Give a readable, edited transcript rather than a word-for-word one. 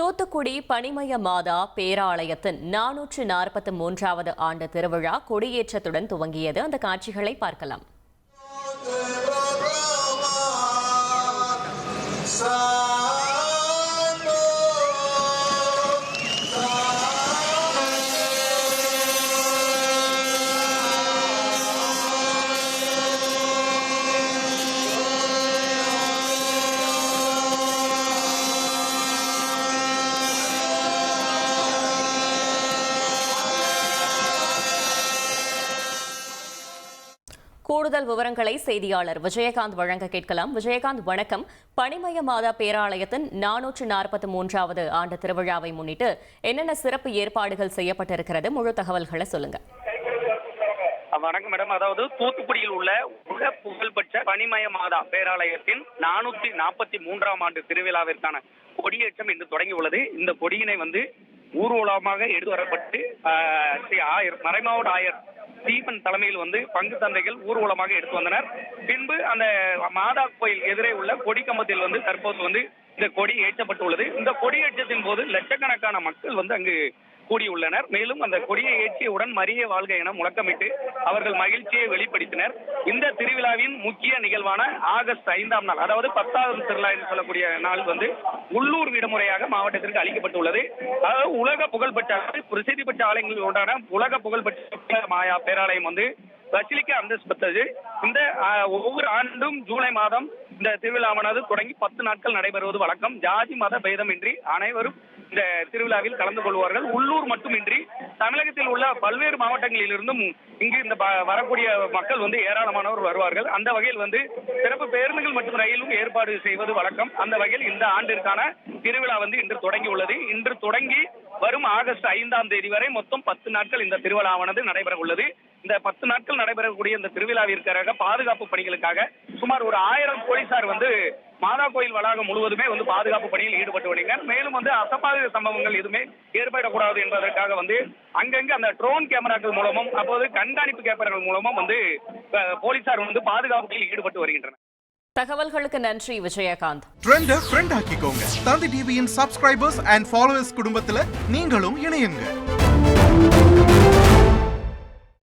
தூத்துக்குடி பனிமய மாதா பேராலயத்தின் 443வது ஆண்டு திருவிழா கொடியேற்றத்துடன் துவங்கியது. அந்த காட்சிகளை பார்க்கலாம். கூடுதல் விவரங்களை செய்தியாளர் விஜயகாந்த் வழங்க கேட்கலாம். விஜயகாந்த், வணக்கம். பனிமய மாதா பேராலயத்தின் 443வது ஆண்டு திருவிழாவை முன்னிட்டு என்னென்ன சிறப்பு ஏற்பாடுகள் செய்யப்பட்டிருக்கிறது? முழு தகவல்களை சொல்லுங்க. வணக்கம் மேடம். அதாவது தூத்துக்குடியில் உள்ள உலக புகழ்பெற்ற பனிமய மாதா பேராலயத்தின் 443ஆம் ஆண்டு திருவிழாவிற்கான கொடியேற்றம் இன்று தொடங்கி உள்ளது. இந்த கொடியினை ஊர்வலமாக எடுத்து வரப்பட்டு மறைமாவட்ட ஆயர் ஸ்டீபன் தலைமையில் பங்கு தந்தைகள் ஊர்வலமாக எடுத்து வந்தனர். பின்பு அந்த மாதா கோயில் எதிரே உள்ள கொடி கம்பத்தில் தற்போது இந்த கொடி ஏற்றப்பட்டுள்ளது. இந்த கொடியேற்றத்தின் போது லட்சக்கணக்கான மக்கள் அங்கு கூடியுள்ளனர். மேலும் அந்த கொடியை ஏற்றியவுடன் மரியே வாழ்க என முழக்கமிட்டு அவர்கள் மகிழ்ச்சியை வெளிப்படுத்தினர். இந்த திருவிழாவின் முக்கிய நிகழ்வான ஆகஸ்ட் 5ஆம் நாள், அதாவது 10வது திருவிழா என்று சொல்லக்கூடிய நாள் உள்ளூர் விடுமுறையாக மாவட்டத்திற்கு அளிக்கப்பட்டுள்ளது. அதாவது உலக புகழ்பெற்ற பிரசித்தி பெற்ற ஆலயங்களில் ஒன்றான உலக புகழ்பெற்ற மாயா பேராலயம் பசிலிக்கா அந்தஸ்து பெற்றது. இந்த ஒவ்வொரு ஆண்டும் ஜூலை மாதம் இந்த திருவிழாவானது தொடங்கி 10 நாட்கள் நடைபெறுவது வழக்கம். ஜாதி மத பேதமின்றி அனைவரும் இந்த திருவிழாவில் கலந்து கொள்வார்கள். உள்ளூர் மட்டுமின்றி தமிழகத்தில் உள்ள பல்வேறு மாவட்டங்களில் இருந்தும் இங்கு இந்த வரக்கூடிய மக்கள் ஏராளமானவர் வருவார்கள். அந்த வகையில் சிறப்பு பேருந்துகள் மற்றும் ரயிலும் ஏற்பாடு செய்வது வழக்கம். அந்த வகையில் இந்த ஆண்டிற்கான திருவிழா இன்று தொடங்கி உள்ளது. இன்று தொடங்கி வரும் ஆகஸ்ட் 5ஆம் தேதி வரை மொத்தம் 10 நாட்கள் இந்த திருவிழாவானது நடைபெற உள்ளது. இந்த 10 நாட்கள் நடைபெறக்கூடிய இந்த திருவிழாவிற்காக பாதுகாப்பு பணிகளுக்காக சுமார் ஒரு 1000 போலீசார் மாதா கோயில் வளாகம் முழுவதுமே பாதுகாப்பு பணியில் ஈடுபட்டு வருகிறார். மேலும் அசம்பாவித சம்பவங்கள் எதுவுமே ஏற்படக்கூடாது என்பதற்காக அங்கங்க அந்த ட்ரோன் கேமராக்கள் மூலமும் அப்போது கண்காணிப்பு கேமராக்கள் மூலமும் போலீசார் பாதுகாப்பு பணியில் ஈடுபட்டு வருகின்றனர். தகவல்களுக்கு நன்றி விஜயகாந்த். ட்ரெண்ட ஃப்ரெண்ட் ஆக்கிக்கோங்க. தந்தி டிவியின் சப்ஸ்கிரைபர்ஸ் அண்ட் ஃபாலோவர்ஸ் குடும்பத்துல நீங்களும் இணையுங்க.